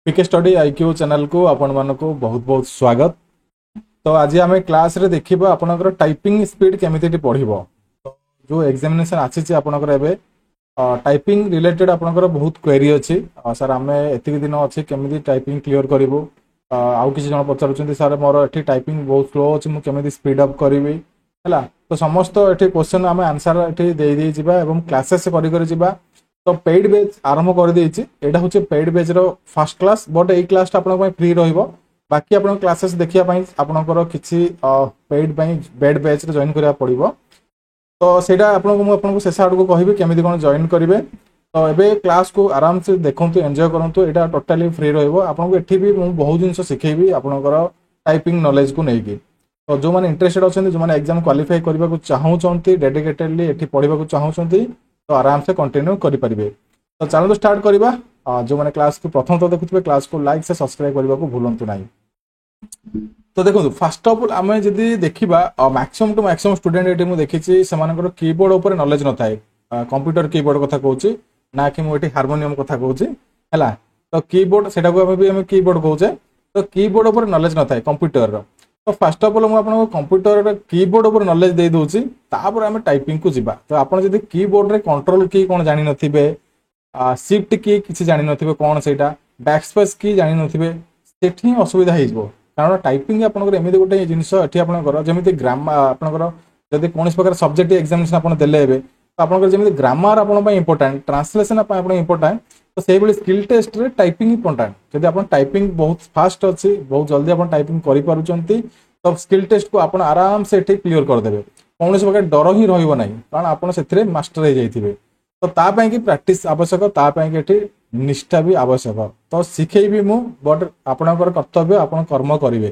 पीके study IQ channel को आपण मानक बहुत बहुत स्वागत। तो आज आम क्लास रे देखिबा आपनकर टाइपिंग स्पीड केमिति पढ़िबो। तो जो एग्जामिनेशन आछि आपनकर एबे टाइपिंग रिलेटेड आपनकर बहुत क्वेरी अछि। सर आमे एतिक दिन अछि केमिति टाइपिंग क्लियर करिवो। आउ किसी जन पचारुछन्ती सर मोर एठी टाइपिंग बहुत स्लो अछि मु केमिति स्पीड अप करिवि हला। तो समस्त एठी क्वेश्चन आमे आंसर एठी देई देई जिबा एवं क्लासेस करि करि जिबा। तो पेड बेच आरंभ कर देछि। एटा होचे पेड बेच रो फर्स्ट क्लास बट एई क्लास आपन पय फ्री रहिबो। बाकी आपन क्लासेस देखिया पय आपनकर किछि पेड पय बेड बेच रे जॉइन करिया पड़िबो। तो सेटा आपन को शेष आड़ को कहिबे केमिति कोन जॉइन करिवे। तो एबे क्लास को आराम से देखंतु एन्जॉय करंतु। एटा टोटली फ्री रहिबो। आपन को एठी भी मु बहुत जिंस सिखेबी आपनकर टाइपिंग नॉलेज को नेकी। तो जो माने इंटरेस्टेड अछन्ती जो माने एग्जाम क्वालिफाई करबा को चाहउछन्ती डेडिकेटेडली एठी पढिबा को चाहउछन्ती तो आराम से कंटिन्यू करि परिबे। तो चलो स्टार्ट करिबा। जो माने क्लास को प्रथम तो देखुथिबे क्लास को लाइक से सब्सक्राइब करबा को भूलंतु नाही। तो देखो फर्स्ट ऑफ ऑल आमे जदी देखिबा मैक्सिमम टू मैक्सिमम स्टूडेंट एटी मु देखिछि सेमानकर कीबोर्ड ऊपर नॉलेज न थाए। कंप्यूटर कीबोर्ड कथा कहूछि ना कि मु एटी हार्मोनियम कथा कहूछि हैला। तो कीबोर्ड सेटा को हमें कीबोर्ड कहूछे। तो कीबोर्ड ऊपर नॉलेज न थाए कंप्यूटर रो। तो फर्स्ट ऑफ ऑल मु आपन कंप्यूटर कीबोर्ड ऊपर नॉलेज दे दोछि तापर हमें टाइपिंग को जिबा। तो आपन जदी कीबोर्ड रे कंट्रोल की कोन जानि नथिबे शिफ्ट की किछि जानि नथिबे कोन सेटा बैकस्पेस की जानि नथिबे सेठी असुविधा हेइबो। कारण टाइपिंग आपनकर एमिति गोटे जिनिस एठी आपनकर जेमिति ग्रामर आपनकर जदी कोनस प्रकार सब्जेक्ट एग्जामिनेशन आपन देले हेबे तो आपनकर जेमिति ग्रामर आपन पय इंपोर्टेंट ट्रांसलेशन आपन इंपोर्टेंट। तो सेहि बेले स्किल टेस्ट रे टाइपिंग इंपोर्टेंट। जदी आपन टाइपिंग बहुत फास्ट अछि बहुत जल्दी आपन टाइपिंग करि पारुचंती तो स्किल टेस्ट को आपन आराम से एठी क्लियर कर देबे। कोनस प्रकार डर ही रहिबो नाही कारण आपन सेथिरे मास्टर हे जाइथिबे। तो ता पय कि प्रैक्टिस आवश्यक ता पय कि एठी निष्ठा भी आवश्यक। तो शिखेबी मु बट आपनकर कर्तव्य आपन कर्म करिवे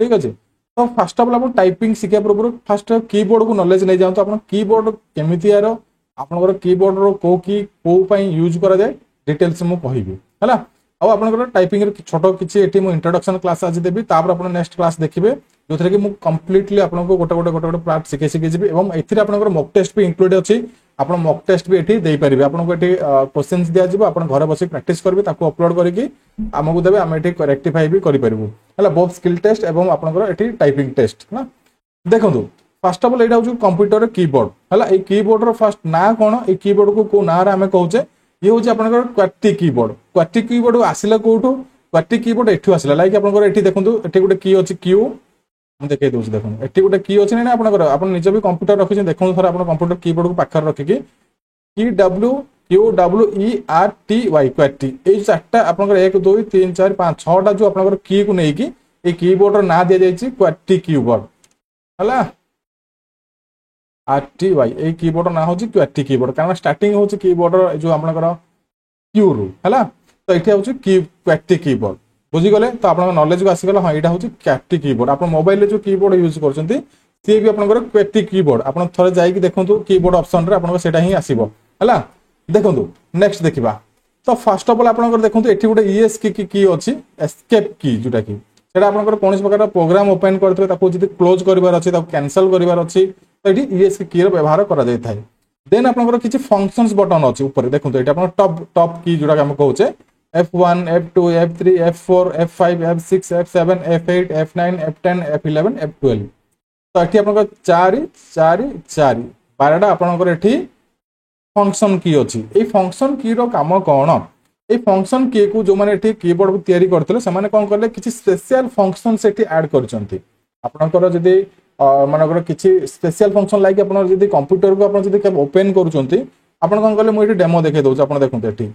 ठीक अछि। तो फर्स्ट ऑफ ऑल आपन टाइपिंग शिखे पूर्व फर्स्ट कीबोर्ड को नॉलेज नै जाउ। तो आपन कीबोर्ड केमिति यारो आपनकर कीबोर्ड रो को पय यूज करा जाय डिटेल्स मु कहिबी हैला। आ आपनकर टाइपिंग रे छोटो किछि एठी मु इंट्रोडक्शन क्लास आज देबी तापर आपन नेक्स्ट क्लास देखिबे जोथरे कि मु कंप्लीटली आपनको गोटे पार्ट शिखे जिबी एवं एथिरे आपनकर मॉक टेस्ट भी इंक्लूड अछि। आपण मॉक टेस्ट भी एठी देई परिबे। आपनको एठी क्वेश्चंस दिया जिवो आपण घर बसी प्रैक्टिस करबे ताको अपलोड करिकि हमकु देबे हम एठी रेक्टिफाई भी करि परिबु हला। बोथ स्किल टेस्ट एवं आपनकर एठी टाइपिंग टेस्ट ना। देखंतु first of all Etah होछु computer keyboard हला। ए कीबोर्ड रो फर्स्ट ना कोन ए कीबोर्ड को ना रे हमें कहूचे ये होछु आपनकर क्वार्टी कीबोर्ड। क्वार्टी कीबोर्ड आसिला कोठो क्वार्टी कीबोर्ड एठु आसिला लाइक आपनकर एठी देखंतु एठी गोटे की अछि क्यू मु देखै दोछ देखन एठी गोटे की अछि ना आपनकर आपन निज भी कंप्यूटर रखि देखंतु थरा आपन कंप्यूटर कीबोर्ड को पाखर रखि कि की W Q W E R T Y QWERTY ए चारटा आपनकर 1 2 3 4 5 6 टा जो आपनकर की को नै कि ए कीबोर्ड रो ना दिया जायछि क्वार्टी कीबोर्ड हला। Are T Y a keyboard ना होछि क्वार्टी कीबोर्ड कारण स्टार्टिंग होछि कीबोर्ड जो आपनकर क्यू रो हला। तो एठी होछि की क्वार्टी कीबोर्ड बुझी गले। तो आपन नॉलेज को आसी गला हां एटा होछि क्वार्टी कीबोर्ड। आपन मोबाइल रे जो कीबोर्ड यूज करछंती से भी आपनकर क्वार्टी कीबोर्ड आपन थरे जाई कि देखंतु कीबोर्ड ऑप्शन रे आपन सेटा ही आसीबो हला। देखंतु नेक्स्ट देखिबा। तो फर्स्ट ऑफ ऑल आपनकर देखंतु एठी गोटे ईएस की अछि एस्केप की जोटा की सेटा आपनकर कोनस प्रकार प्रोग्राम ओपन करथबे ताको जदी क्लोज करबार अछि ताको कैंसिल करबार अछि तो एठी ईएस की रो व्यवहार करा जाय थाय। देन आपनकर किछि फंक्शंस बटन अछि ऊपर देखंतु एठी आपन टॉप की जोटा हम कहउचे F1 F2 F3 F4 F5 F6 F7 F8 F9 F10 F11 F12। तो एठी आपनकर 4 4 4 12टा आपनकर एठी फंक्शन की अछि। ए फंक्शन की रो काम कोन ए फंक्शन की को जो माने एठी कीबोर्ड तयारी करथिले से माने कोन करले किछि स्पेशल फंक्शन सेठी ऐड करचंती। आपनकर जदी मानकर किछि स्पेशल फंक्शन लाइक आपन जदी कंप्यूटर को आपन जदी ओपन करूचंती आपन कोन करले मु एठी डेमो देखे दउछ। आपन देखंतु एठी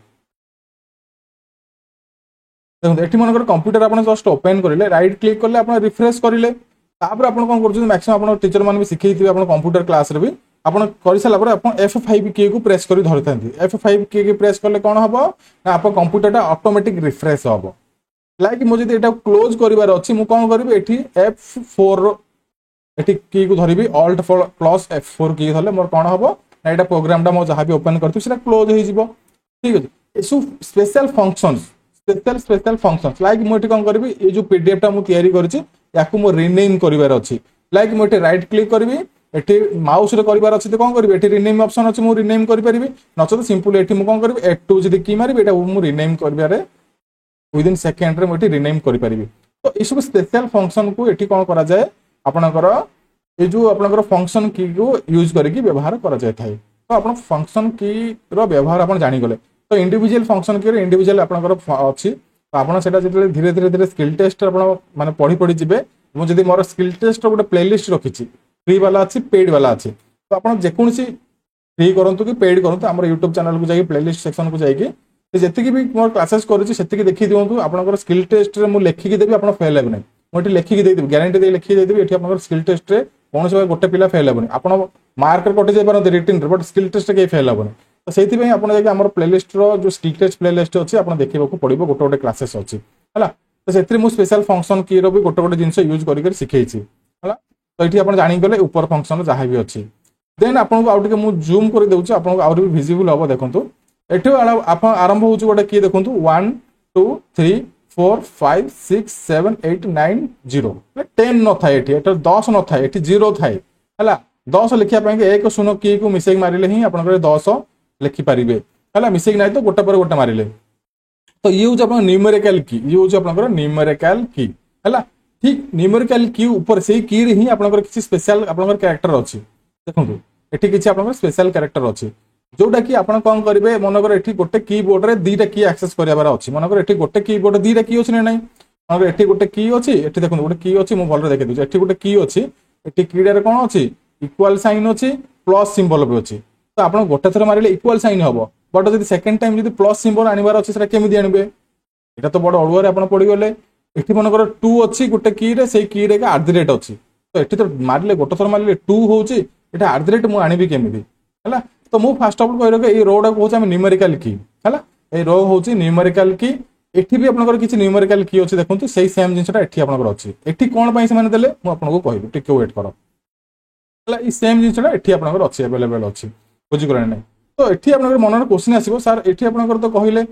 देखो एठी मनकर कंप्यूटर आपन जस्ट ओपन करिले राइट क्लिक करले आपन रिफ्रेश करिले तापर आपन कोन करछन मैक्सिमम आपन टीचर मान भी सिखैथिबे आपन कंप्यूटर क्लास रे भी आपन करि साला पर आपन F5 की को प्रेस करि धरथांती। F5 की प्रेस करले कोन हबो ना आपन कंप्यूटरटा ऑटोमेटिक रिफ्रेश हबो। लाइक मु जदी एटा क्लोज करिवार अछि मु कोन करबी एठी F4 एठी की को धरिबी ऑल्ट प्लस F4 की धरले मोर कोन हबो ना एटा प्रोग्रामटा मो जहां भी ओपन करथि सेटा क्लोज होई जिवो ठीक अछि। एसु special functions special functions like मु एठी कोन करबी ए जो पीडीएफ टा मु तयारी करछि याकू मो रीनेम करिवार अछि। लाइक मु एठी राइट क्लिक करबी एठी माउस रे करिवार अछि त कोन करबी एठी रीनेम ऑप्शन अछि मु रीनेम करि परिबी नचो त सिंपल एठी मु कोन करबी F2 जदी की मारिबी एटा मु रीनेम करिवारे विदिन सेकेंड रे मुझे रिनेम करि परिबी। तो ये सब स्पेशल फंक्शन को एठी कोन करा जाए आपनकर ये जो आपनकर फंक्शन की को यूज करके व्यवहार करा जाय थाए। तो आपण फंक्शन की रो व्यवहार आपण जानि गले। तो इंडिविजुअल फंक्शन की रो इंडिविजुअल आपनकर अछि। तो आपण सेटा जते धीरे धीरे धीरे स्किल टेस्ट आपण माने पढी पढी जिवे। मु जदी मोर स्किल टेस्ट रो गोटे प्लेलिस्ट रखिछि, फ्री वाला अछि पेड वाला अछि। तो आपण जे कोनसी फ्री करंतु कि पेड करंतु हमर YouTube चैनल को जाई प्लेलिस्ट सेक्शन को जाई जेतिकी भी मोर क्लासेस करूछि सेतिकी देखि दियंतु। आपनकर स्किल टेस्ट रे मु लेखि के देबी आपण फेल हेबे नै। मु एठी लेखि के देबी गारंटी दे लेखि के देबी। एठी आपनकर स्किल टेस्ट रे कोन से गोटे पिला फेल हेबे नै। आपण मार्क कटि जाय परंतु रिटन रे बट स्किल टेस्ट के फेल हेबे नै। तो सेति पई आपण जाके हमर प्लेलिस्ट रो जो स्किल टेस्ट प्लेलिस्ट अछि आपण देखिबा पड़िबो गोटे गोटे क्लासेस अछि हला। तो सेति मु स्पेशल फंक्शन की रो भी गोटे गोटे जिंस यूज करि करि सिखैछि हला। तो एठी आपण जानि गले ऊपर फंक्शन जहा भी अछि। देन आपण को आउट के मु जूम कर देउछि आपण को आउट भी विजिबल हो देखंतु। एठी आपण आरंभ होउछि गोटे की देखंतु 1 2 3 4 5 6 7 8 9 0 10 न थाए एठी एटा 10 न थाए एठी 0 थाए हला। 10 लिखिया पय 1 0 की को मिसेक मारिले ही आपण को 10 लिखि परिबे हला। मिसेक नै तो गोटे पर गोटे मारिले। तो ये होउछि आपण न्यूमेरिकल की, ये होउछि आपण न्यूमेरिकल की हला। ठीक न्यूमेरिकल की ऊपर से की रे ही आपण किछि स्पेशल आपण कैरेक्टर अछि देखंतु। एठी किछि आपण स्पेशल कैरेक्टर अछि जोटा कि आपण कोन करिवे। मनकर एठी गोटे कीबोर्ड रे दीटा की एक्सेस करियाबार अछि। मनकर एठी गोटे कीबोर्ड दीटा की अछि नै। मनकर एठी गोटे की अछि एठी देखंतु गोटे की अछि। मु भलरे देखै दउछि एठी गोटे की अछि। एठी कीडा रे कोन अछि इक्वल साइन अछि प्लस सिंबल भी अछि। तो आपण गोटे थर मारिले इक्वल साइन हबो बट जदि सेकंड टाइम जदि प्लस सिंबल आनिबार अछि सेटा केमिति आनिबे एटा तो बड अडुआ रे आपण पड़ी गले। एठी मनकर 2 अछि गोटे की रे सेही की रे का @ अछि। तो एठी तो मारिले गोटे थर मारिले 2 होउछि एटा @ मु आनिबी केमिति हला। तो मु फास्ट ऑफ कहि रके ए रो डा कहउछ हम न्यूमेरिकल की हला। ए रो होउछि न्यूमेरिकल की। एठी भी आपनकर किछि न्यूमेरिकल की अछि देखंतु सेही सेम जिंसटा एठी आपनकर अछि। एठी कोन पई से माने देले मु आपन को कहिबी टिके वेट करो हला। ई सेम जिंसटा एठी आपनकर अछि अवेलेबल अछि बुझि गले नै। तो एठी आपनकर मनर क्वेश्चन आसीबो सर एठी आपनकर तो कहिले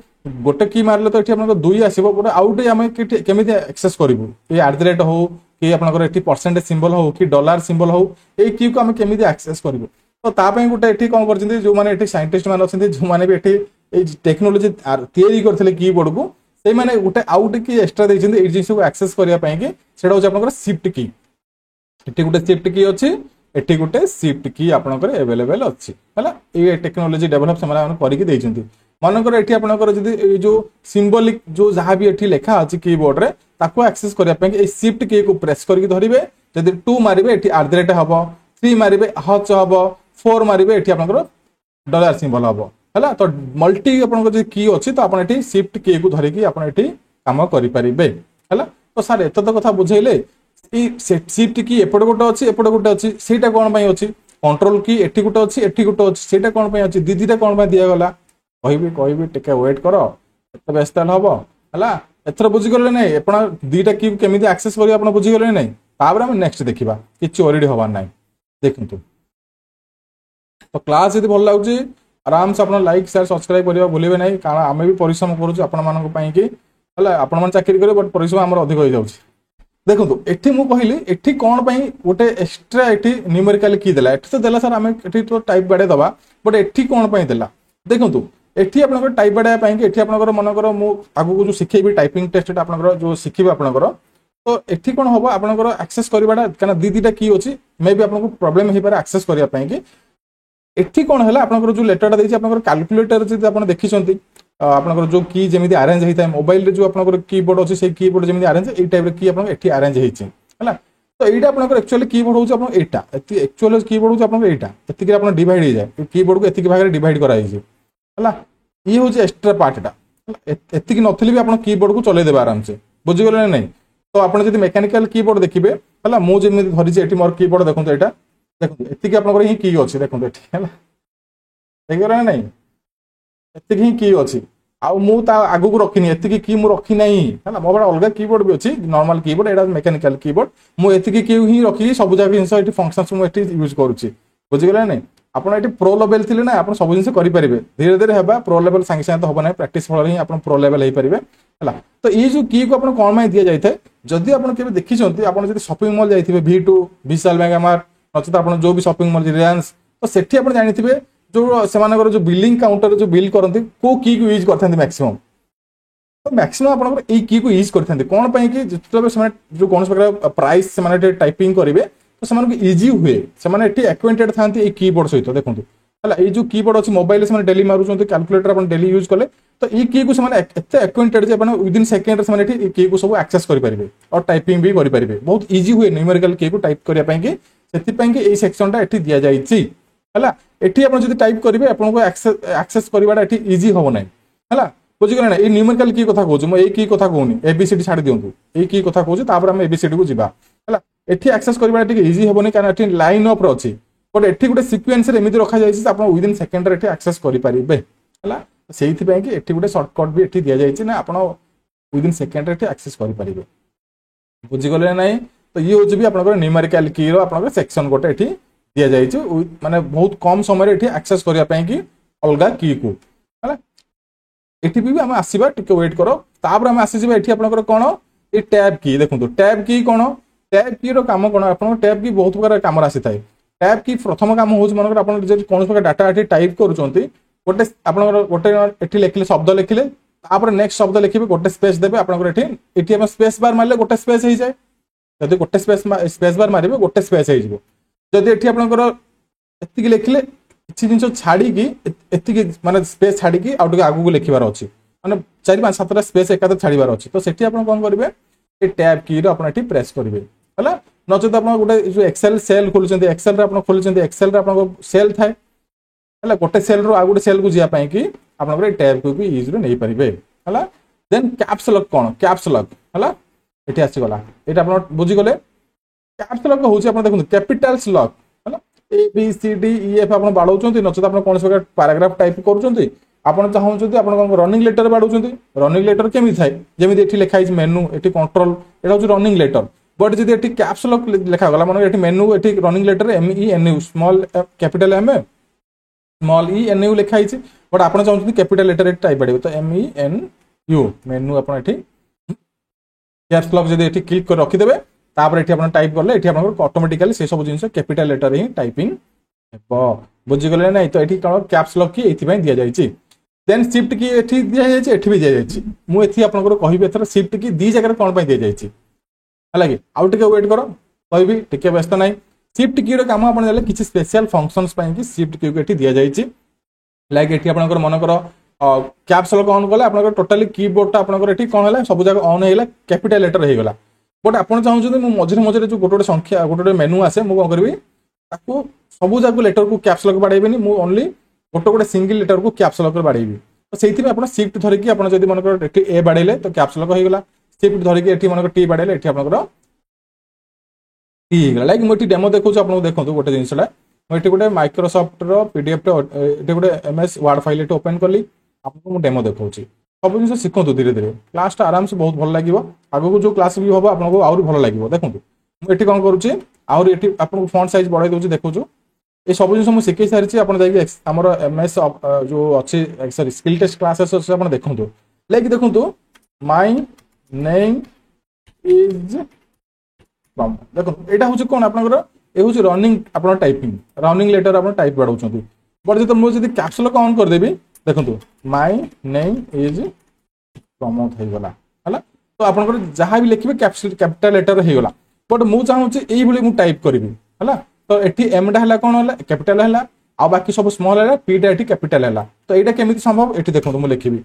गोटे की मारले तो एठी आपनकर 2 आसीबो बट आउट हम केमिति एक्सेस करिवु ए @ हो कि आपनकर एठी परसेंटेज सिंबल हो कि डॉलर सिंबल हो ए की को हम केमिति एक्सेस करिवु। तो ता पई गोटे एठी कोन करछिंती जो माने एठी साइंटिस्ट मान अछिंती जो माने भी एठी ए टेक्नोलॉजी तयारी करथिले कीबोर्ड को से माने गोटे आउट की एक्स्ट्रा दैछिंती ए जिंस को एक्सेस करिया पई कि सेडा हो आपनकर शिफ्ट की। एठी गोटे शिफ्ट की अछि एठी गोटे शिफ्ट की आपनकर अवेलेबल अछि हला। ए टेक्नोलॉजी डेवलप से माने करि कि दैछिंती। मनकर एठी आपनकर जदी जो सिंबलिक जो जहां भी एठी लेखा अछि कीबोर्ड रे ताको एक्सेस करिया पई ए शिफ्ट की को प्रेस करके धरिबे। जदी 2 मारिबे एठी @ हबो 3 मारिबे हच हबो 4 मारिबे एठी आपनकर डॉलर सिंबल हबो हला। तो मल्टी आपनकर जे की अछि तो आपण एठी शिफ्ट की को धरि कि आपण एठी काम करि परिबे हला। तो सर एत तो कथा बुझैले ई शिफ्ट की एपड गोटे अछि एपड गोटे अछि सेटा कोन पई अछि। कंट्रोल की एठी गोटे अछि एठी गोटे अछि सेटा कोन पई अछि दीदीटा कोन पई दिया गला कहबी टिके वेट करो एत व्यस्त हबो हला। एथर बुझि गले नै आपण दीटा की केमिति एक्सेस करियो आपण बुझि गले नै। तापर हम नेक्स्ट देखिबा किछि ओरिडी होबार नै देखंतु। तो क्लास यदि भल लागुची आराम से अपना लाइक शेयर सब्सक्राइब करिया भूलिबे नै कारण आमे भी परिश्रम करूछु आपण मानक पई कि हला। आपण मन चाकरी करे बट परिश्रम हमर अधिक होई जाउची देखंतु। एठी मु कहिली एठी कोन पई गोटे एक्स्ट्रा एठी न्यूमेरिकल की देला। एठी तो देला सर आमे एठी तो टाइप बाडे दबा बट एठी कोन पई देला देखंतु। एठी आपनकर टाइप बाडा पई कि एठी आपनकर मनकर मु आगु को जो सिखेबी टाइपिंग टेस्ट आपनकर जो सिखिबे आपनकर। तो एठी कोन होबो आपनकर एक्सेस करिबाडा कना दीदीटा की अछि मे बी आपनको प्रॉब्लम हे पारे एक्सेस करिया पई कि एठी कोन हला आपनकर जो लेटरटा दैछि आपनकर कैलकुलेटर जे आपन देखिसंती आपनकर जो की जेमिति अरेंज हेइता मोबाइल रे जो आपनकर कीबोर्ड अछि से कीबोर्ड जेमिति अरेंज ए टाइप रे की आपन एठी अरेंज हेइछि हला। तो एटा आपनकर एक्चुअली कीबोर्ड होउछि आपन एटा एति एक्चुअली कीबोर्ड होउछि आपन एटा एति के आपन डिवाइड हे जाय कीबोर्ड को एति के भाग रे डिवाइड करा हेइछि हला। ई होउछि एक्स्ट्रा पार्ट एटा एति के नथली भी आपन कीबोर्ड को चले देबा आराम से बुझि गेले नै। तो आपन जदि मेकानिकल कीबोर्ड देखिबे हला मु जेमिति धरिछि एठी मोर कीबोर्ड देखंतु एटा देखंतु एति के आपनकर ही की अछि देखंतु एठी हला देखिगला नै एति ही की अछि आउ मु ता आगु को रखिनी एति की मु रखि नै हला। मो बडा अलगा कीबोर्ड भी अछि नॉर्मल कीबोर्ड एटा मेकानिकल कीबोर्ड मु एति की ही रखि सब जाक जिंस एठी फंक्शंस मु एठी यूज करूछि बुझि गेला नै। आपण एठी प्रो लेवल थिले ना आपण सब जिंस करि परिबे धीरे धीरे हेबा प्रो लेवल संगे संगे तो होबा नै प्रैक्टिस फल ही आपण प्रो लेवल हे परिबे हला। तो ये जो की को आपण कोन माय दिया जाय थे जदि आपण केबे देखि छथि आपण जदि शॉपिंग मॉल जायथिबे V2 विशाल मेगामार्ट नचत आपण जो भी शॉपिंग मॉल रिलायंस तो सेठी आपण जानिथिबे जो सेमानकर जो बिलिंग काउंटर जो बिल करंती को की यूज करथांती मैक्सिमम तो मैक्सिमम आपनकर ए की को यूज करथांती कोन पई कि जतबे समय जो कोन प्रकार प्राइस से माने टाइपिंग करिवे तो समान को इजी हुए से माने एठी एक्वेंटेड थांती ए कीबोर्ड सहित देखंतु हला ए जो कीबोर्ड अछि मोबाइल से माने डेली मारुचंती कैलकुलेटर अपन डेली यूज कले तो ई की को समान एते acquainted J upon with in second से माने एठी की को सब एक्सेस करि परिबे और टाइपिंग भी करि परिबे बहुत इजी हुए न्यूमेरिकल की को टाइप करिया पई कि सेति पई कि ए सेक्शन टा एठी दिया जाईची हला एठी अपन जदी टाइप करिवे अपन को एक्सेस करिवाडा एठी इजी होबो नै हला बुझी गले ना ए न्यूमेरिकल की कथा कहूछु म ए की कथा कहूनी एबीसीडी छाडी दियंतु ए की कथा कहूछु तापर हम एबीसीडी को जिबा हला एठी एक्सेस करिवाडा एठी इजी होबो नै कारण एठी लाइन अप रो अछि बट एठी गुटे सीक्वेंस रे एमिति रखा जाईछि आपण विद इन सेकंड रे एठी एक्सेस करि परिबे हला सेहिथि पई कि एठी गुटे शॉर्टकट भी एठी दिया जाईछि ना आपण विद इन सेकंड रे एठी एक्सेस करि परिबे बुझी गले नै तो ये होछि भी आपण न्यूमेरिकल की रो आपण सेक्शन गोटे एठी दिया जाईछि माने बहुत कम समय रे एठी एक्सेस करिया पई कि अलगा की को हला एठी भी हम आसीबा टिके वेट करो तापर हम आसी जेबा एठी आपनकर कोन ए टैब की देखंतु टैब की कोन टैब की रो काम कोन आपन टैब की बहुत प्रकार काम रासी थाए टैब की प्रथम काम होज मनकर आपन जे कोन प्रकार डाटा एठी टाइप करूचंती गोटे आपनकर गोटे एठी लिखले शब्द लिखले तापर नेक्स्ट शब्द लिखिबे गोटे स्पेस देबे आपनकर एठी हम स्पेस बार मारले गोटे स्पेस हे जाय जदी गोटे स्पेस बार मारिबे गोटे स्पेस हे जिवो जदी एठी आपनकर एतिकी लिखले किसी जिन छाड़ी एति माने स्पेस छाड़ी आउट आगू लिखार अच्छी माने 4-5 7 स्पेस एकादर छाड़ार अच्छी तो सेठी आपन कोन करिवे ए टैब की रो आपन एठी प्रेस करिवे हला नचेत आपन गोटे जो एक्सेल सेल खोलुचंती एक्सेल रे आपन खोलुचंती एक्सेल रे आपन सेल थाए हला गोटे सेल रो आ गोटे सेल को जिया पई कि आपन को टैब को भी यूज रे नै परिवे हला देन कैप्स लॉक कोन कैप्स लॉक हला एठी आसी गला एटा आपन बुझी गले कैप्स लॉक होची आपन देखु capitals lock A B C D E F आपण बाडौचंती नचत आपण कोन प्रकार पैराग्राफ टाइप करूचंती आपण चाहउचंती आपण कोन रनिंग लेटर बाडौचंती रनिंग लेटर केमि थाए जेमि एठी लिखा है मेनू एठी कंट्रोल एटा होची रनिंग लेटर बट जदी एठी कैप्स लॉक लिखा गला माने एठी मेनू एठी running letter M E N U small capital M small E N U लिखा है बट आपण चाहउचंती कैपिटल लेटर एठी टाइप बाडे तो M E N U menu आपण एठी कैप्स लॉक जदी एठी क्लिक कर रखि देबे तापर एठी आपण टाइप करले एठी आपण ऑटोमेटिकली से सब जिंस कैपिटल लेटर ही टाइपिंग हेबो बुझि गले नै तो एठी कोन कैप्स लॉक की एथि पय दिया जाईची देन शिफ्ट की एठी दिया जाईची एठी भी दिया जाईची मु एथि आपण को कहिबे एथर शिफ्ट की दी जगह कोन पय दिया जाईची हला की आउ टिके वेट करो कहिबी टिके व्यस्त नै शिफ्ट की रो काम आपण देले किछि स्पेशल फंक्शंस पय कि शिफ्ट की एठी दिया जाईची लाइक एठी आपण को मन करो कैप्स लॉक ऑन कले आपण टोटली कीबोर्ड ता आपण एठी कोन हला सब जगह ऑन हेला कैपिटल लेटर हे गला बट आपण चाहूँ मु मझे मझे जो गोटे संख्या गोटे मेनू आसे मुझे कौन करी ताकू सबू जाक लेटर को कैप्स लॉक बाड़ेबेनी मु ओनली गोटे गोटे सिंगल लेटर को कैप्स लॉक बाड़ेबी तो से आप शिफ्ट धरिकी आप जब मन ए बाड़े तो कैप्स लॉक हो गला शिफ्ट धरिकी एठी मन टी बाड़े एठी आपनकर टी लाइक मुझे डेमो देखो आपको देखो गोटे जिनसा मुझे गोटे माइक्रोसॉफ्ट रो पीडीएफ ये गोटे एमएस वर्ड फाइल ओपन कली आपको डेमो देखा सब जिन शिखु धीरे धीरे क्लास आराम से बहुत भल लगे आगे को जो क्लास भी हम आपको आउरी भल लगे देखो मुझे कौन करुच्ची आउरी आपको फॉन्ट साइज बढ़ाई दूसरी देखो ये सब जिन मुझे शिखई सारी आमर एमएस जो अच्छी सॉरी स्किल टेस्ट क्लासेस अच्छे आप देखो लाइक देखो माय नेम इज देखो यहाँ हूँ कौन आप ये हूँ रनिंग आप टाइपिंग रनिंग लेटर आप टाइप बढ़ाऊँ बट जो मुझे कैप्स लॉक ऑन करदेवी देखो माय नेम इज प्रमोद हो गला है तो आप जहाँ भी लिखे कैपिटल लेटर हो गला बट मुझे चाहूँगी ये टाइप करी है तो ये एमटा है कौन है कैपिटल है आ बाकी सब स्मॉल है पीटा ये कैपिटल है तो यहाँ केमी संभव ये देखो मुझे लिखी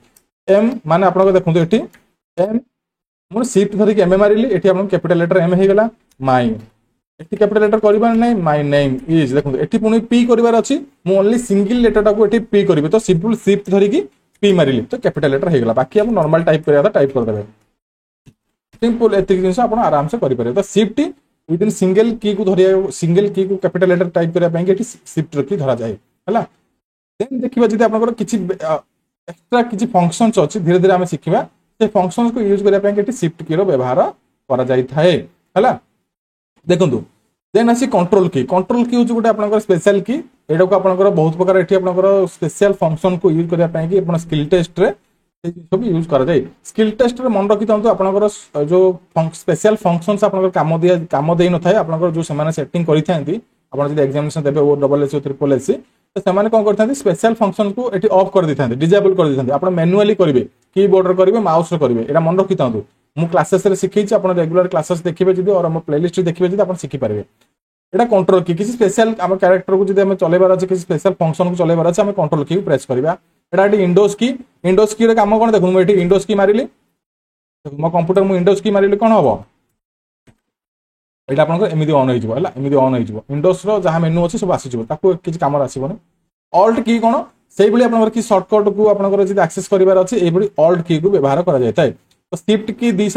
एम मान आप देखो ये एम मुझे शिफ्ट धरिक एम मारे ये कैपिटल लेटर एम हो गला माय ये कैपिटल लेटर करबार नहीं माय नेम इज देखो ये पुणी पी करार अच्छी मुझे ओनली सिंगल लेटर टाको ये पी करी तो सिंपल शिफ्ट धरिकी पी मारे तो कैपिटल लेटर हो गला बाकी आप नॉर्मल टाइप करा टाइप करदे सिंपल एत जिन आप आराम से करेंगे तो शिफ्ट विद इन सिंगल की को धरिया सिंगल की को कैपिटल लेटर टाइप करने शिफ्ट रखी धरा जाए है देन देखिए जब आप किसी एक्सट्रा किसी फंक्शंस अच्छी धीरे धीरे आम शिखा से फंक्शंस को यूज करने शिफ्ट की व्यवहार करा देखो देन आसी कंट्रोल की हूँ गोटे आप स्पेशल की एटा को आप बहुत प्रकार ये स्पेशल फंक्शन को यूज करने स्किल टेस्ट रे सब यूज करा जाए स्किल टेस्ट रे मन रखी था आपनकर जो स्पेशल फंक्शंस आपनकर काम दे न थाए आपनकर जो सेमाने सेटिंग करि थांती आपन जदि एग्जामिनेशन देबे O double S triple S तो से कौन करते स्पेशल फंक्शन को ये ऑफ कर देते डिजेबल कर देते आप मैनुअली करेंगे कीबोर्ड करेंगे माउस करेंगे यहाँ मन रखी था मु क्लासेस शिखी आप रेगुलर क्लासेस देखिए जी और प्लेलिस्ट देखिए जी आप शिखिपारे यहाँ कंट्रोल की किसी स्पेशल आम क्यारेक्टर को जब चलेबार अच्छे किसी स्पेशल फंक्शन को चलेबार अच्छे आम कंट्रोल की प्रेस करवा यहाँ इंडोज की कम कौन देखो मुझे इंडोज की मारे मो कंप्यूटर मुझे इंडोज की मारे कौन हम यहाँ आप एमती अन होमती अन हो विंडोज जहाँ मेनू अच्छे सब आसीज किसी कम आसबन अल्ट की कौन से आप सर्टकट को आप आक्सेस करार अच्छे ये अल्ट की को व्यवहार कराए तो शिफ्ट की दी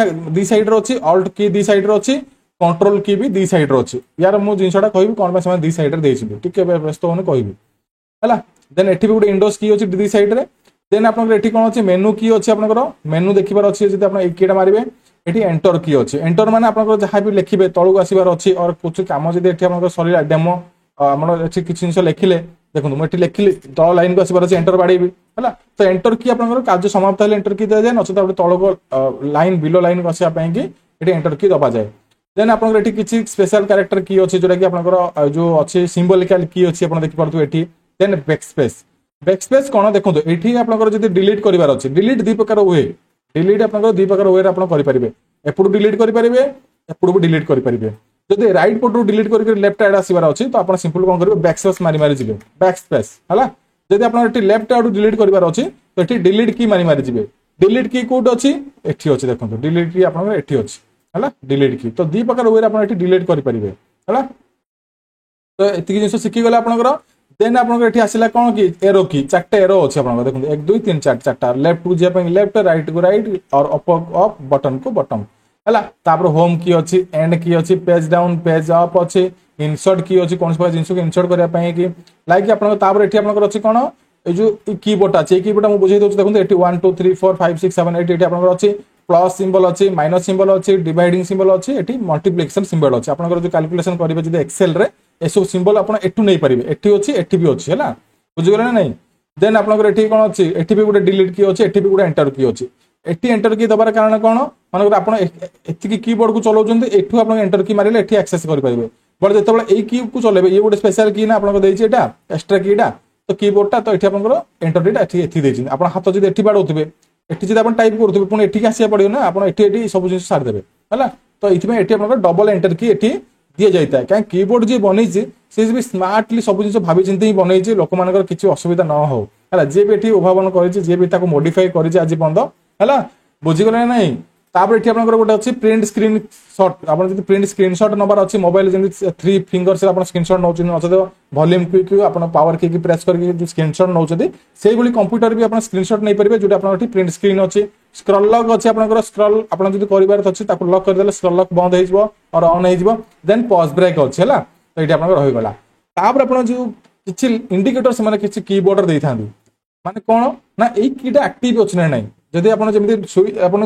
साइड अच्छी अल्ट की दी साइड अच्छी कंट्रोल की भी दी साइड अच्छी यार मुझे जिनसा कह कौन से दी साइड टे व्यस्त होने कह देन एटी भी गोटे इंडोज की अच्छी दी साइड में देन आप कौन अच्छे मेनू की अच्छी आप मेनू देखार अच्छे जब आप कीटा मारे ये एंटर की अच्छे एंटर माने आप जहाँ भी लिखे तौक आसबार अच्छी और कुछ कम जब सर डेमो आम किसी जिन लिखिले देखो मुझे लिखिली तल लाइन को आसबार अच्छे एंटर बाड़ेबी है तो एंटर की आप कार्य समाप्त है एंटर की दिजाए नचेत तौक लाइन बिलो लाइन को आसापी ये एंटर की दबा जाए देन आप किसी स्पेशल कैरेक्टर की अच्छे जोटा कि आप जो अच्छे सिंबलिकल की अच्छी आप देखिए ये देन बैकस्पेस कौन देखो ये आप डिलीट करार अच्छे डिलीट दी प्रकार हुए डिलीट आप दी प्रकार वे करेंगे एपटू डिलीट करेंगे एपटू भी डिलीट करेंगे जब रईट पटू डिलीट करके लेफ्ट आड़ आसबार अच्छी तो आप सिंपल कौन करेंगे बैकस्पेस मारी मारी जी बैकस्पेस है जब आप लेफ्ट आड़ डिलीट करार अच्छी तो ये डिलीट की मारी मारी जी डिलीट की कौट अच्छी एटी अच्छी देखो डिलीट की आप है डिलीट की तो दी प्रकार वे आप डिलीट करेंगे है तो ये जिन शिखीगले आप देन आप आसला कौन कि एरो की चार्टे एरो अच्छे आप देखो 1 2 3 4 चार्टा लेफ्ट को जाए लेफ्ट राइट को राइट और अप बटन को बटन है होम की अच्छी एंड की अच्छी पेज डाउन पेज अप अच्छी इनसर्ट की अच्छी कौन जिन को इनसर्ट करने की लाइक आप अच्छी कौन ये जो कीबोर्ड अच्छे कीबोर्ड मुझे बुझे दूसरी देखो ये 1 2 3 4 5 6 7 8 ये आप अच्छी प्लस सिंबल अच्छी माइनस सिंबल अच्छी डिवाइडिंग सिंबल अच्छी ये मल्टीप्लिकेशन सिंबल अच्छे आप जो कैलकुलेशन करेंगे जब एक्सेल रे ये सब सिंबल आप नहीं पारे एटी अच्छी एटी भी अच्छी है बुझीगले ना नहीं देन आप कौन अच्छी एटी भी गोटे डिलीट की अच्छी एटी भी गोटे एंटर की अच्छी एटी एंटर की दबार कारण कौन मानक आप कीबोर्ड को चलाउछन्ते एठू आप एंटर की मारे एटी एक्सेस करेंगे बट जो ये की को चलेबे ये गोटे स्पेशल की ना आपको देछि एटा एक्स्ट्रा कीटा तो कीबोर्डटा तो ये आप एंटर टीटा एटी देछि आप हाथ जब एटी बाड़ौथे एटी जब आप टाइप करुवे पुणी एटी आसिया पड़ो ना आप एटी सब जिन सारिदेवे है तो ये एटी आप डबल एंटर की एटी दि जाता है कहीं कीबोर्ड जी बनी सी भी स्मार्टली सब जिन भाई चिंती ही बन लोक मान किसी असुविधा न हो है जी भी ये उद्भावन कर मोडिफाई कर आज पर्यंत है बुझीगले ना तापर ये आप गोटे अच्छी प्रिंट स्क्रीन शॉट आप प्रिंट स्क्रीन शॉट नबार अच्छी मोबाइल जमी 3 फिंगर्स आप स्क्रीन शॉट नौ वॉल्यूम की आप पावर की प्रेस करके स्क्रीन शॉट नौ से कंप्यूटर भी आप स्क्रीन शॉट नहीं पारे जो आप प्रिंट स्क्रीन अच्छी स्क्रॉल लॉक अच्छे आप स्क्रॉल आप कर अच्छे लॉक करदे स्क्रॉल लॉक बंद हो और ऑन हो देन पॉज ब्रेक अच्छे है तो ये आप रहीगला तापर आप जो किसी इंडिकेटर से किसी कीबोर्ड दे था माने कौन ना यही कीटा एक्टिव अच्छे ना नहीं जदि आप जमी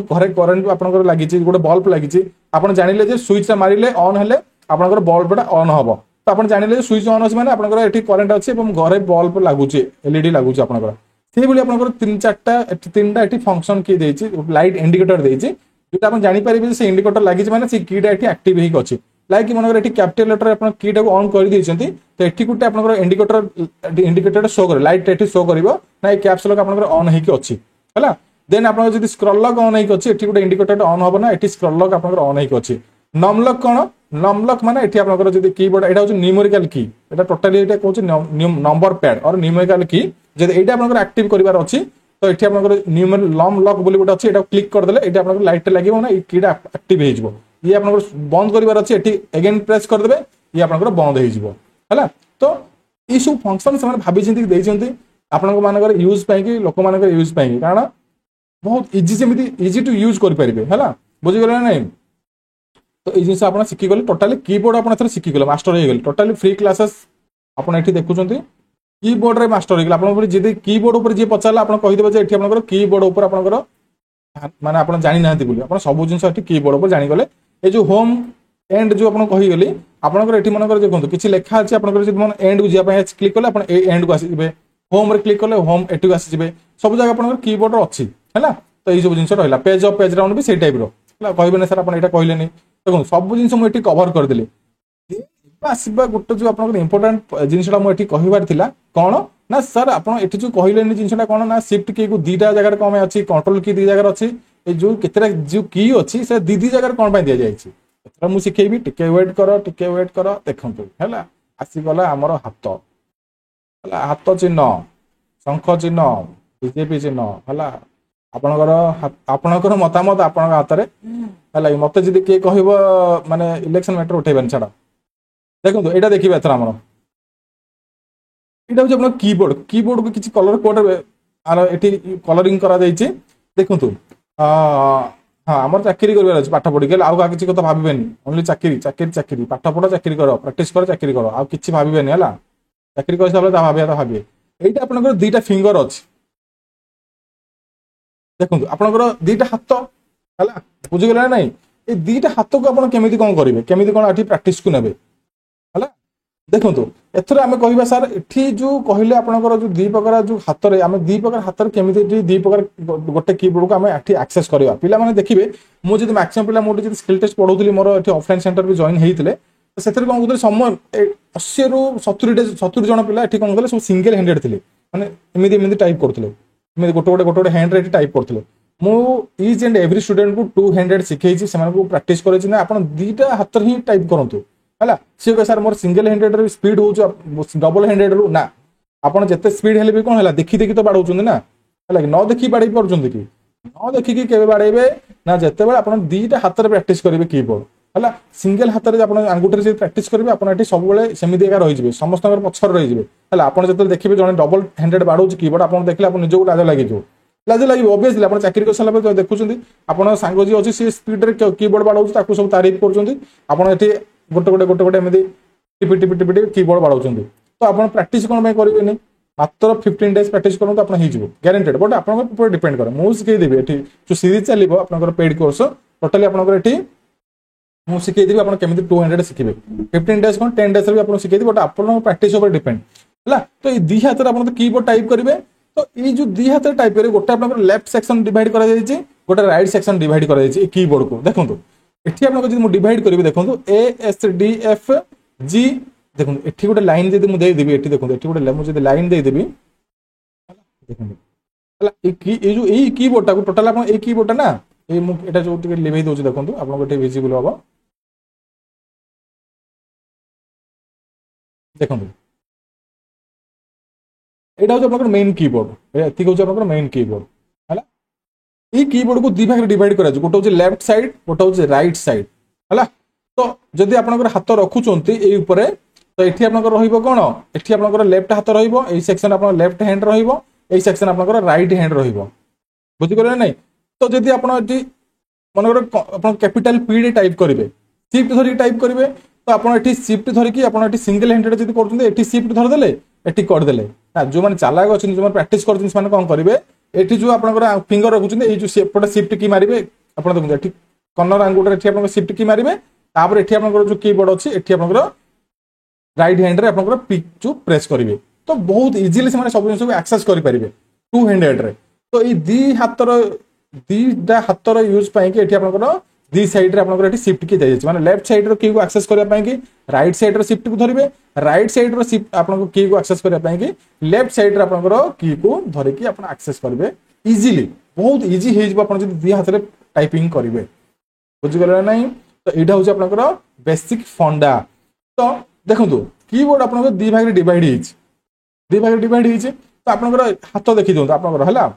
घरे करेन्ट आप लगी गोटे बल्ब लगी आप जानिले स्विच मारे ऑन हेले आप बल्बटा ऑन हम तो आप जानिले स्विच ऑन अच्छे मैंने आप करेन्ट अच्छे घरे बल्ब लगुच एलईडी लगुच आप आप 3-4टा ये फंक्शन की लाइट इंडिकेटर देती जो आप जापर से इंडिकेटर लगी मैंने से कीटा ये एक्टिव ही अच्छी लाइक मन ये कैपिटल लेटर आप कीटा को ऑन कर देते तो ये गोटे आप इंडिकेटर शो कर लाइट ये शो कर ना ये कैप्स लॉक आप ऑन होगी अच्छी है देन आप स्क्रॉल लॉक ऑन होगी अच्छी ये गोटे इंडिकेटर ऑन हम ना ये स्क्रॉल लॉक आप ऑन होगी अच्छी नम लॉक कौन नम लॉक माने ये आप कीबोर्ड यहाँ हूँ न्यूमेरिकल की ये टोटाली ये कौन नंबर पैड और न्यूमेरिकल की जब ये आप एक्टिव करार अच्छी तो ये आप लम लॉक बोली गोटे अच्छी क्लिक करदे ये आप लाइट लगे ना ये कीटा एक्टिव हो ये आप बंद करार अच्छे ये एगेन प्रेस करदे ये आप बंद हो तो ये सब फंक्शन से भाई चिंती आप यूज पाई लोक मान यूज पाई कारण बहुत इजी सेमती इजी टू यूज करेंगे है बुझीगले ना नहीं तो ये जिन आप शिखीगले टोटाली कीबोर्ड आप शिखीगले मास्टर हो गए टोटाली फ्री क्लासेस आप देखुं कीबोर्ड रे मास्टर हो गए जी कीबोर्ड पर जी पचारा आप कहीदेवे ये आप कीबोर्ड पर आप माने आप जानी ना आप सब जिन कीबोर्ड पर जानीगले ये जो होम एंड जो आप कहीगली आपंकर मन देखो किसी लेखा अच्छे आप एंड को जाए क्लिक कले आप एंड को आसवे होम रे क्लिक कले होम एटी आसवे सब जगह आप कीबोर्ड अच्छी है तो ये सब जिन रहा पेज अफ पेज डाउन भी से टाइप कहे सर आप कहले देखो सब जिन मुझे कवर करदेली आसवा गोटे जो आप इंपोर्टाट जिनसा मुझे कहबार कौन ना सर आप जो कहले जिनसा कौन ना शिफ्ट की को दीटा जगह कौन अच्छी कंट्रोल की दी जगह अच्छी जो केतरा जो की अच्छी से दी जगह कौन दि जाए मुझे शिखेबी टिके वेट कर देखु है आसीगला आमर हाथ हाथ चिन्ह शंख चिन्ह बीजेपी चिन्ह है आपणकर मतामत आपण हाथ में मत जी किए कह माने इलेक्शन मैटर उठेबानी छाड़ देखो यहाँ देखिए एथर आमर यहाँ हूँ कीबोर्ड कीबोर्ड को किसी कलर कोड ये कलरिंग करा देखु हाँ आम चाकरी कर पाठ पढ़ी आउ किसी कथा भावे ओनली चाकरी चाकरी चाकरी पाठ पढ़ चाकरी कर प्राक्ट कर चाकरी कर आउ कि भावे है चाकरी कर सारे भावे भावे यहाँ आप दीटा फिंगर अच्छे देखो आपंकर दीटा हाथ है बुझीगला ना ये दीटा हाथ को आप केमी कौन करेंगे केमी कौन ये प्राक्ट को ने देखो एथर आम कह सार ये जो कहले आपंकर जो दी प्रकार जो हाथ में आम दी प्रकार हाथ में केमी दी प्रकार गोटे कीबोर्ड को आम ये एक्सेस करवा पे देखिए मुझे मैक्सिमम पिला मोटे स्किल टेस्ट पढ़ाऊली मोर ये ऑफलाइन सेंटर भी जॉइन होते से कौन कहते समय 80 ରୁ 70 जन पिला कौन कहते सब सिंगल हैंडेड थे मैंने टाइप करते गोटे गोटे हैंड रे टाइप करते ईच एंड एवरी स्टूडेंट को 2 हैंडेड शिखई से प्राक्ट कर आप दीटा हाथ ही टाइप करूँ है सी कह सर मोर सिंगल हैंडेड स्पीड हो डबल हैंडेड रू ना आप जिते स्पीड है कौन है देखी देखी तो बाड़ौं ना है न देखी बाड़े पार्टी कि न देखिकी के बाड़े ना जिते आप दीटा हाथ में प्राक्ट करेंगे कीबोर्ड है सिंगल हाथ में आप आंगुठी प्राक्ट करेंगे आप सब सेमती रही समस्त पचर रही है आप जो देखिए जब डबल हैंडेड बाड़ौं कीबोर्ड आप देखिए आप निजक लाज लगे लाज लगे ओबियसली आप चाकरी कर सारा देखुं आप सांग जी अच्छी सी स्पीड कीबोर्ड बाड़ौं सब तारीफ कर गोटे गोटे गोटे गोटे एमती टिपी टिपी टिपी कीबोर्ड बाड़ौं तो आप प्राक्ट कौन करेंगे मात्र 15 डेज प्राक्ट करूँ तो ग्यारंटेड बट आप डिपेंड कर मुझे शिखेदेवी ये जो सीरीज चलो आप पेड कोर्स टोटाली आपंकर ये मुझे शिखेदेवी आप केमी 200 शिखे 15 डेज कौन 10 डेज भी आप शिखेदी बट आप प्राक्ट डिपेंड है तो ये दी हाथ में कीबोर्ड टाइप करेंगे तो ये जो दी हाथ टाइप करेंगे गोटे आप लेफ्ट सेक्शन डिवाइड कर गोटे राइट सेक्शन डिवाइड कर कीबोर्ड को देखो एठी आपको डिवाइड करेंगे देखो ASDF G देखो एठी गोटे लाइन जब मुझे देदेवी एठी देखो एठी गोटे मुझे लाइन देदेवी देखो ये जो यही कीबोर्ड को टोटाल आप ये कीबोर्ड ना ये मुझे जो लिभे दूसरी देखो आपको ये विजिबल हम देखो यहाँ हूँ आप मेन कीबोर्ड ये हूँ मेन कीबोर्ड है ये कीबोर्ड को दी भाग डिवाइड कर गोटे हूँ लेफ्ट साइड गोटे हूँ राइट साइड है तो जदि आप हाथ रखुंट ये तो ये आप कौन ये आप लेफ्ट हाथ रेक्शन आप लेफ्ट हैंड रेक्शन आप राइट हैंड रुझीगले ना तो जदि आप मन कैपिटल पी टाइप करेंगे शिफ्ट धरिकी टाइप करेंगे तो आप शिफ्ट धरिकी आप सिंगल हैंडेड जब कर शिफ्ट धरदे ये करदे जो मैंने चालाक अच्छे जो प्राक्ट कर कौन करेंगे ये जो आप फिंगर रखुच्च जो सेपटे शिफ्ट की मारे आप देखते कर्नर आंगुठे ये शिफ्ट की मारे तापर ये आप जो कीबोर्ड अच्छी ये आप राइट हैंड रे आप पिक जो प्रेस करेंगे तो बहुत इजिली से सब जिन एक्सेस करेंगे 2 हैंडेड रे तो ये दी हाथर दीटा हाथर यूज पाई आप दी साइड रे आप शिफ्ट की जाइए माने लेफ्ट साइड रो की को एक्सेस करबा कि राइट साइड रो शिफ्ट को धरिबे राइट साइड रो शिफ्ट आपन की को एक्सेस करबा कि लेफ्ट साइड रे आपन की को धरिकी आपन एक्सेस करबे इजीली बहुत इजी हे जब आपन दी हाथ रे टाइपिंग करेंगे बुझी गले नहीं तो यहाँ हूँ आप बेसिक फंडा तो देखो कीबोर्ड आप दी भाग डिवाइड तो आप हाथ देखी दिखाँ आपंकर है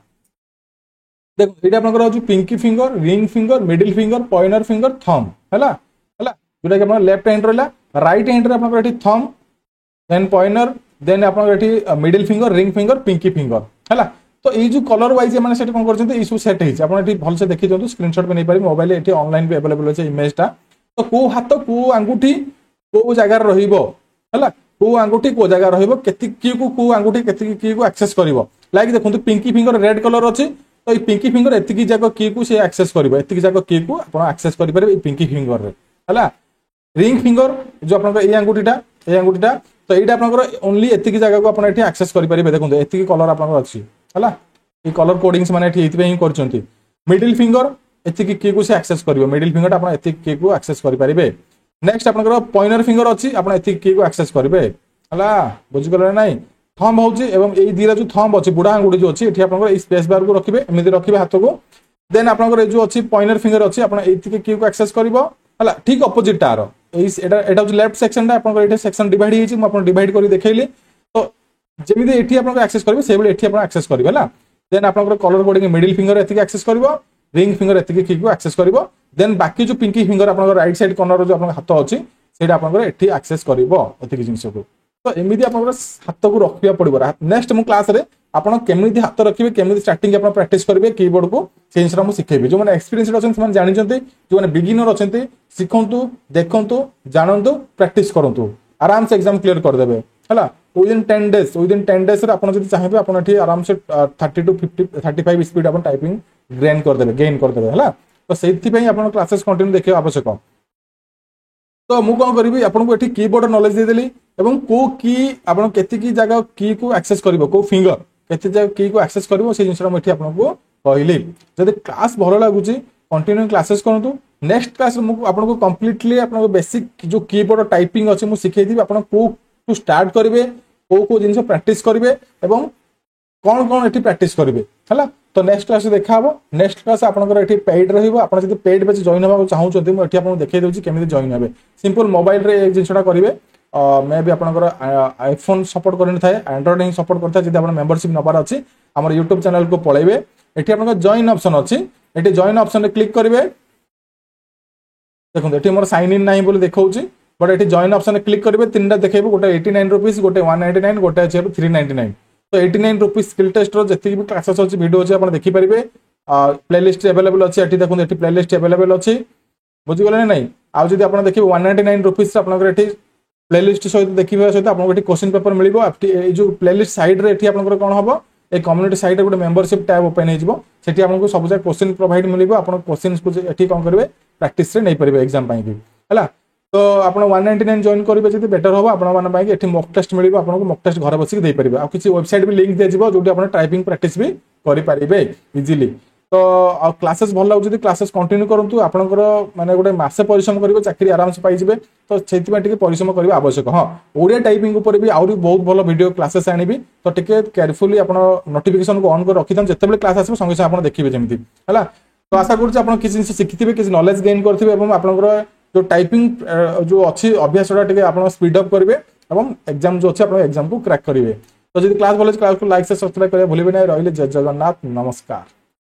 देखो ये आप pinky finger ring finger middle finger pointer finger thumb है जोटा कि लेफ्ट हैंड रहा राइट हैंड रे आप थम देन पॉइंटर देन आप middle finger ring finger pinky finger है तो ये जो कलर वाइज मैंने से कौन कर सब सेट होती भलसे देखी दिखाँ स्क्रीनशॉट भी नहीं पारे मोबाइल ये ऑनलाइन भी अवेलेबल अच्छे इमेजटा तो कौ हाथ कौ आंगुठी कौ जगार रहा कौ आंगुठी कौ जगह रही आंगुठी के एक्सेस कर लाइक देखो पिंकी फिंगर रेड कलर अच्छी तो ये पिंकी फिंगर एतिकी जाक की को एक्सेस कर एतिकी जाक की को आप एक्सेस करेंगे पिंकी फिंगर है रिंग फिंगर जो आप अंगुठीटा तो ये आप ओनली एतिकी जगह को आप एक्सेस करेंगे देखो एतिकी कलर आप अच्छी है ये कलर कोडिंग्स मैंने ये कर मिडिल फिंगर एतिकी की को एक्सेस कर मिडिल फिंगर आप एतिकी की को एक्सेस करेंगे नेक्स्ट आपनकर पॉइंटर फिंगर अछि आपण एथि की को एक्सेस करिवे हला बुझि गले नै थंब होउची एवं एई दिरा जो थंब अछि बुढा आंगुठी जो अछि एठी आपनकर स्पेस बार को रखिबे एमिति रखिबे हाथ को देन आपनकर जो अछि पॉइंटर फिंगर अछि आपण एथि की को एक्सेस करिवो हला ठीक ऑपोजिट टार एटा जो लेफ्ट सेक्शन टा आपनकर एटा सेक्शन डिवाइड हिची म आपण डिवाइड करी देखैली तो जेमिति एठी आपनकर एक्सेस करिवे सेबले एठी आपण एक्सेस करिवे हला देन आपनकर कलर कोडिंग मिडिल फिंगर एथि की एक्सेस करिवो रिंग फिंगर एथि की को एक्सेस करिवो देन बाकी जो पिंकी फिंगर आपनकर राइट साइड कॉर्नर जो आपन हाथ अछि सेटा आपनकर एठी एक्सेस करिवो एथि की जिंस को तो एमिति आपनकर हाथ को रखिया पड़िबो नेक्स्ट मु क्लास रे आपण केमिति हाथ रखिबे केमिति स्टार्टिंग आपण प्रैक्टिस करिवे कीबोर्ड को से जिंस मु सिखेबी जो माने एक्सपीरियंस अछन से माने जानि जंती जो माने बिगिनर अछंती सिखंतु देखंतु जानंतु प्रैक्टिस करंतु आराम से एग्जाम क्लियर कर देबे हला विदिन 10 डेज रे आपण जदि चाहेबे आपण एठी आराम से 30 टू 50 35 स्पीड आपण टाइपिंग गेन कर देबे हला तो सेथि पई आपण क्लासेस कंटिन्यू देखियो आवश्यक तो मु कोन करबी आपन को एठी कीबोर्ड नॉलेज दे देली एवं को की आपन केति की जगह की को एक्सेस करबो को फिंगर केति जगह की को एक्सेस करबो से जिंसरा मु एठी आपन को कहली जदि क्लास भलो लागुची कंटिन्यू क्लासेस करंतु नेक्स्ट क्लास मु आपन को कंप्लीटली आपन को बेसिक जो कीबोर्ड टाइपिंग अछि मु सिखै दिबी आपन को टू स्टार्ट करिवे को जिंस प्रैक्टिस करिवे एवं कोन कोन एठी प्रैक्टिस करिवे हला तो नेक्स्ट क्लास देखा हबो नेक्स्ट क्लास आपनकर एठी पेड रहिबो आपन जदि पेड बेच जॉइन होबा चाहू छथि मु एठी आपन देखै देउची केमिति जॉइन हेबे सिंपल मोबाइल रे एक जिंसटा करिवे मे भी आपनकर आईफोन सपोर्ट करनि थाए एंड्रॉइड ही सपोर्ट करता जदि आपन मेंबरशिप नबार अछि हमर YouTube चैनल को पळेबे एठी आपनकर जॉइन ऑप्शन अछि एठी जॉइन ऑप्शन रे क्लिक करिवे देखो एठी मोर साइन इन नाही बोली देखौची बट एठी जॉइन ऑप्शन रे क्लिक करिवे तीनटा देखेबो गोटे 89 रुपीस गोटे 199 गोटे अछि 399 तो 89 रुपीस स्किल टेस्ट रो जति भी क्लासेस अछि वीडियो अछि आपण देखि परिबे प्लेलिस्ट अवेलेबल अछि एठी देखो एठी प्लेलिस्ट अवेलेबल अछि बुझि गले नै आ जदि आपण देखि 199 रुपीस आपनकर एठी प्लेलिस्ट सहित देखिबे सहित आपन एठी क्वेश्चन पेपर मिलिबो ए जो प्लेलिस्ट साइड रे एठी आपनकर कोन हबो ए कम्युनिटी साइड रे गोटे मेंबरशिप टैब ओपन हे जिवो सेठी आपन को सब जा क्वेश्चन प्रोवाइड मिलिबो आपन क्वेश्चंस को एठी कोन करबे प्रैक्टिस रे नै परिबे एग्जाम पई की हला तो आपण 199 जॉइन करिबे जति बेटर होबो आपण मान पई एठी मॉक टेस्ट मिलिबो आपन को मॉक टेस्ट घर बसी के दे परिबे आ किछि वेबसाइट भी लिंक दे जिवो जोटी आपण टाइपिंग प्रैक्टिस भी करि परिबे इजीली तो क्लासेस भल लागु जति क्लासेस कंटिन्यू करंतु आपनकर माने गोटे मासे परिश्रम करिवे चाकरी आराम से पाई जिवे तो सेति टिके परिश्रम करिवे आवश्यक हां ओडिया टाइपिंग ऊपर भी आउरी बहुत भलो वीडियो क्लासेस आनिबी तो टिके केयरफुली आपण नोटिफिकेशन को ऑन कर रखिथन जतेबेले क्लास आसीबो संगे संगे आपण देखिबे जेमिति हला तो आशा करू आपण किछि सिखिथिबे किछि नॉलेज गेन करथिबे एवं आपनकर जो टाइपिंग जो अच्छी अभ्यासटा टिके आपण स्पीड अप करिवे एवं एग्जाम जो अछि आपण एग्जाम को क्रैक करिवे तो जदि क्लास भलो क्लास को लाइक से सब्सक्राइब करिया भूलिबे नै रहिले जय जगन्नाथ नमस्कार।